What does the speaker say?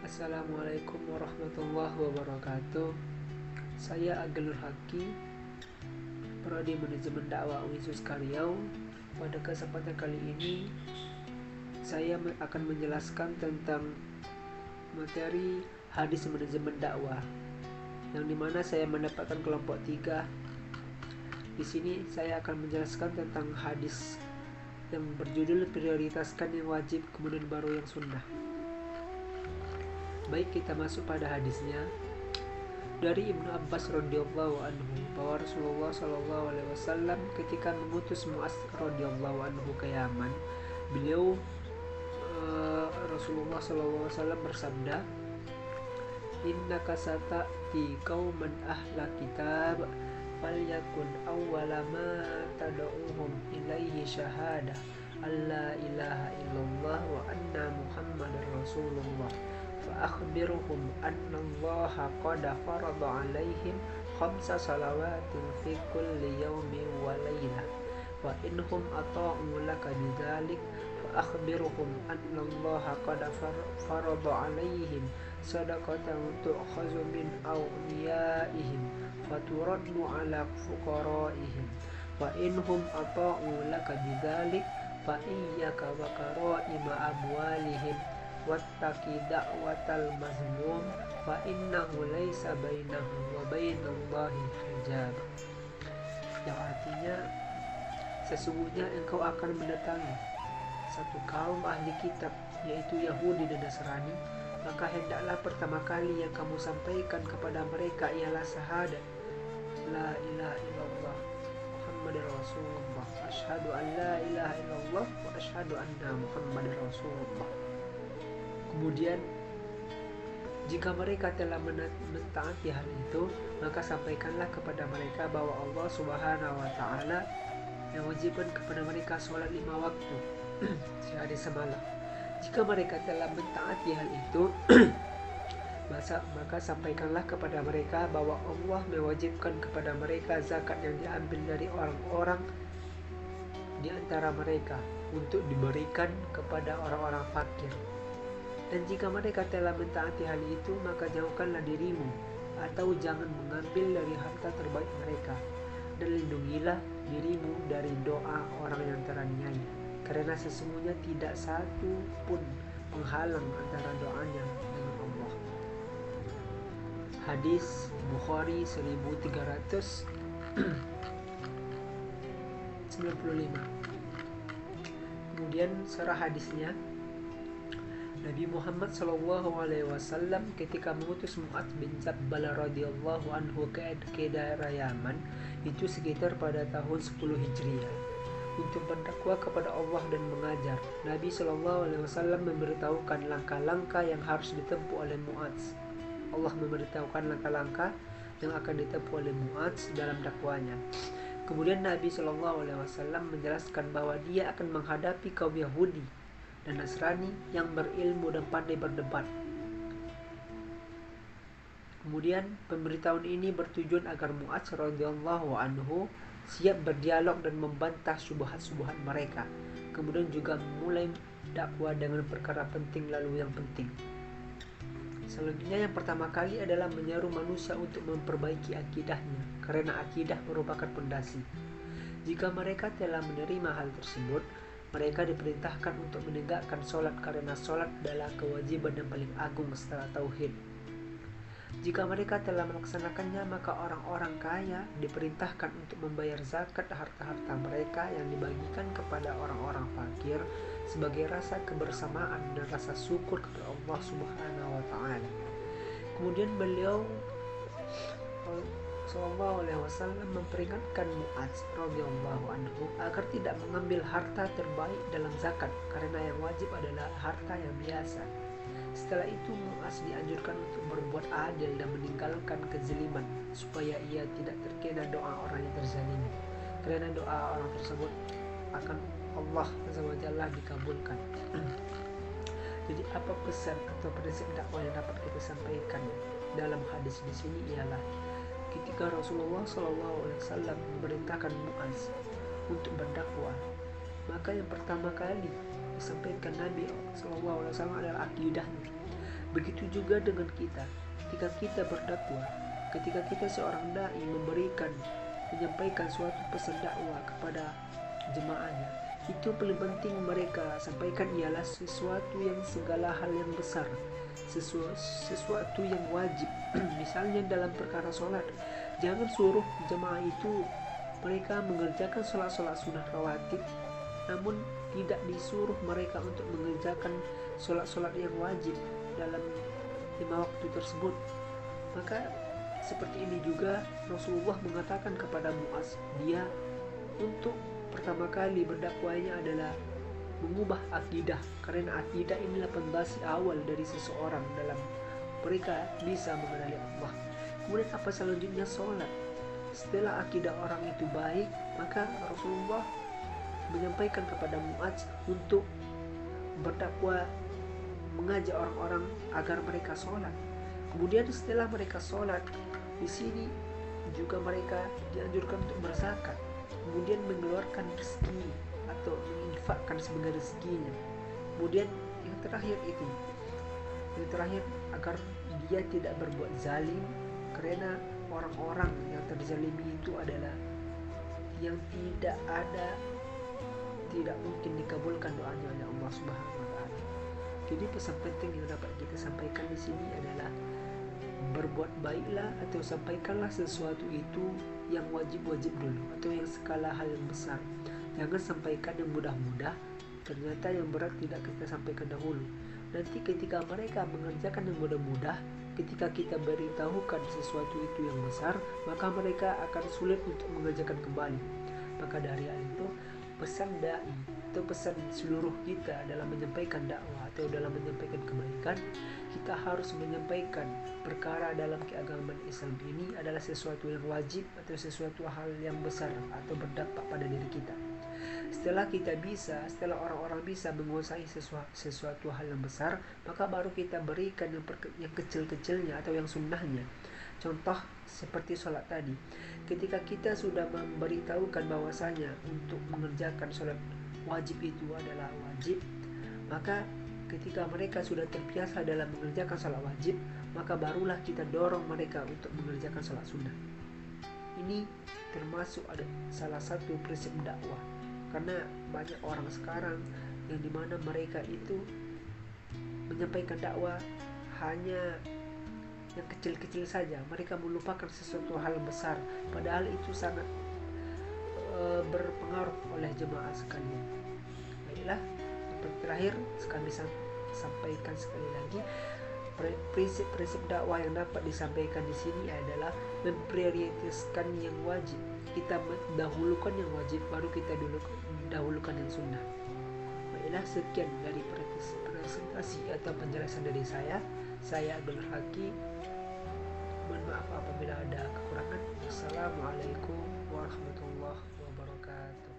Assalamualaikum warahmatullahi wabarakatuh. Saya Agil Haki, Prodi Manajemen Dakwah Unisus Riau. Pada kesempatan kali ini saya akan menjelaskan tentang materi hadis manajemen dakwah, yang dimana saya mendapatkan kelompok 3. Di sini saya akan menjelaskan tentang hadis yang berjudul prioritaskan yang wajib kemudian baru yang sunnah. Baik, kita masuk pada hadisnya. Dari Ibnu Abbas radhiyallahu anhu bahwa Rasulullah sallallahu alaihi wasallam ketika mengutus Mu'adz radhiyallahu anhu ke Yaman, beliau Rasulullah sallallahu alaihi wasallam bersabda, "Innaka sata'ti qauman ahla kitab falyakun awwala ma tad'uhum ilaihi syahada alla ilaha illallah wa anna muhammadar rasulullah. فأخبرهم أن الله قد فرض عليهم 5 صلوات في كل يوم وليلة وإنهم أطاعوا لك بذلك فأخبرهم أن الله قد فرض عليهم صدقة تؤخذ من أغنيائهم فترد على فقرائهم وإنهم أطاعوا لك بذلك فإياك وكرائم أموالهم wattaqi da'watal mazlum fa innahu laisa bainahu wa bainallahi hijab." Yang artinya, sesungguhnya engkau akan mendatangi satu kaum ahli kitab, yaitu Yahudi dan Nasrani, maka hendaklah pertama kali yang kamu sampaikan kepada mereka ialah syahadat la ilaha illallah Muhammadar Rasulullah, asyhadu an la ilaha illallah wa asyhadu anna Muhammadar Rasulullah. Kemudian jika mereka telah mentaati hal itu, maka sampaikanlah kepada mereka bahwa Allah Subhanahu wa taala mewajibkan kepada mereka sholat 5 waktu sehari semalam. Jika mereka telah mentaati hal itu, maka sampaikanlah kepada mereka bahwa Allah mewajibkan kepada mereka zakat yang diambil dari orang-orang di antara mereka untuk diberikan kepada orang-orang fakir. Dan jika mereka telah mentaati hal itu, maka jauhkanlah dirimu atau jangan mengambil dari harta terbaik mereka, dan lindungilah dirimu dari doa orang yang teraniaya, karena sesungguhnya tidak satu pun penghalang antara doanya dengan Allah. Hadis Bukhari 1395. Kemudian surah hadisnya, Nabi Muhammad SAW ketika mengutus Mu'adz bin Jabal radhiyallahu anhu ke daerah Yaman, itu sekitar pada tahun 10 Hijriah, untuk berdakwah kepada Allah dan mengajar. Nabi SAW memberitahukan langkah-langkah yang harus ditempuh oleh Mu'adz. Allah memberitahukan langkah-langkah yang akan ditempuh oleh Mu'adz dalam dakwanya. Kemudian Nabi SAW menjelaskan bahwa dia akan menghadapi kaum Yahudi dan Nasrani yang berilmu dan pandai berdebat. Kemudian pemberitahuan ini bertujuan agar Mu'adz radhiyallahu anhu siap berdialog dan membantah syubhat-syubhat mereka. Kemudian juga memulai dakwah dengan perkara penting lalu yang penting. Selanjutnya yang pertama kali adalah menyeru manusia untuk memperbaiki akidahnya, karena akidah merupakan pondasi. Jika mereka telah menerima hal tersebut, mereka diperintahkan untuk menegakkan sholat, karena sholat adalah kewajiban yang paling agung setelah tauhid. Jika mereka telah melaksanakannya, maka orang-orang kaya diperintahkan untuk membayar zakat harta-harta mereka yang dibagikan kepada orang-orang fakir sebagai rasa kebersamaan dan rasa syukur kepada Allah Subhanahu wa taala. Kemudian beliau Sallallahu alaihi wasallam memperingatkan Mu'adz radhiyallahu anhu agar tidak mengambil harta terbaik dalam zakat, karena yang wajib adalah harta yang biasa. Setelah itu Mu'adz dianjurkan untuk berbuat adil dan meninggalkan kezaliman, supaya ia tidak terkena doa orang yang terzalimi, karena doa orang tersebut akan Allah Azza wa Jalla dikabulkan. Jadi apa pesan atau prinsip dakwah yang dapat kita sampaikan dalam hadis di sini ialah ketika Rasulullah SAW memerintahkan Mu'adz untuk berdakwah, maka yang pertama kali disampaikan Nabi SAW adalah akidahnya. Begitu juga dengan kita. Ketika kita berdakwah, ketika kita seorang dai menyampaikan suatu pesan dakwah kepada jemaahnya, itu paling penting mereka sampaikan ialah sesuatu yang segala hal yang besar, sesuatu yang wajib. Misalnya dalam perkara sholat, jangan suruh jemaah itu mereka mengerjakan sholat sunnah rawatib, namun tidak disuruh mereka untuk mengerjakan sholat yang wajib dalam 5 waktu tersebut. Maka seperti ini juga Rasulullah mengatakan kepada Muaz, dia untuk pertama kali berdakwahnya adalah mengubah akidah, karena akidah inilah pondasi awal dari seseorang dalam mereka bisa mengenali Allah. Kemudian apa selanjutnya? Sholat. Setelah akidah orang itu baik, maka Rasulullah menyampaikan kepada Muaz untuk berdakwah, mengajak orang-orang agar mereka sholat. Kemudian setelah mereka sholat, di sini juga mereka dianjurkan untuk berzakat, kemudian mengeluarkan rezeki atau menginfakkan sebagai rezekinya. Kemudian yang terakhir agar dia tidak berbuat zalim, karena orang-orang yang terzalimi itu adalah yang tidak mungkin dikabulkan doanya oleh Allah Subhanahu wa taala. Jadi pesan penting yang dapat kita sampaikan di sini adalah berbuat baiklah atau sampaikanlah sesuatu itu yang wajib-wajib dulu atau yang skala hal yang besar. Jangan sampaikan yang mudah-mudah, ternyata yang berat tidak kita sampaikan dahulu. Nanti ketika mereka mengerjakan yang mudah-mudah, ketika kita beritahukan sesuatu itu yang besar, maka mereka akan sulit untuk mengerjakan kembali. Maka dari hal itu, pesan dai atau pesan seluruh kita dalam menyampaikan dakwah atau dalam menyampaikan kebaikan, kita harus menyampaikan perkara dalam keagamaan Islam ini adalah sesuatu yang wajib atau sesuatu hal yang besar atau berdampak pada diri kita. Setelah orang-orang bisa menguasai sesuatu hal yang besar, maka baru kita berikan yang kecil-kecilnya atau yang sunnahnya. Contoh seperti sholat tadi, ketika kita sudah memberitahukan bahwasanya untuk mengerjakan sholat wajib itu adalah wajib, maka ketika mereka sudah terbiasa dalam mengerjakan sholat wajib, maka barulah kita dorong mereka untuk mengerjakan sholat sunnah. Ini termasuk ada salah satu prinsip dakwah, karena banyak orang sekarang yang dimana mereka itu menyampaikan dakwah hanya yang kecil-kecil saja, mereka melupakan sesuatu hal besar, padahal itu sangat berpengaruh oleh jemaah sekalian. Baiklah, untuk terakhir kami sampaikan sekali lagi, prinsip-prinsip dakwah yang dapat disampaikan di sini adalah memprioritaskan yang wajib. Kita mendahulukan yang wajib, baru kita dahulukan yang sunnah. Baiklah, sekian dari presentasi atau penjelasan dari saya. Saya Abdul Haki. Mohon maaf apabila ada kekurangan. Assalamualaikum warahmatullahi wabarakatuh.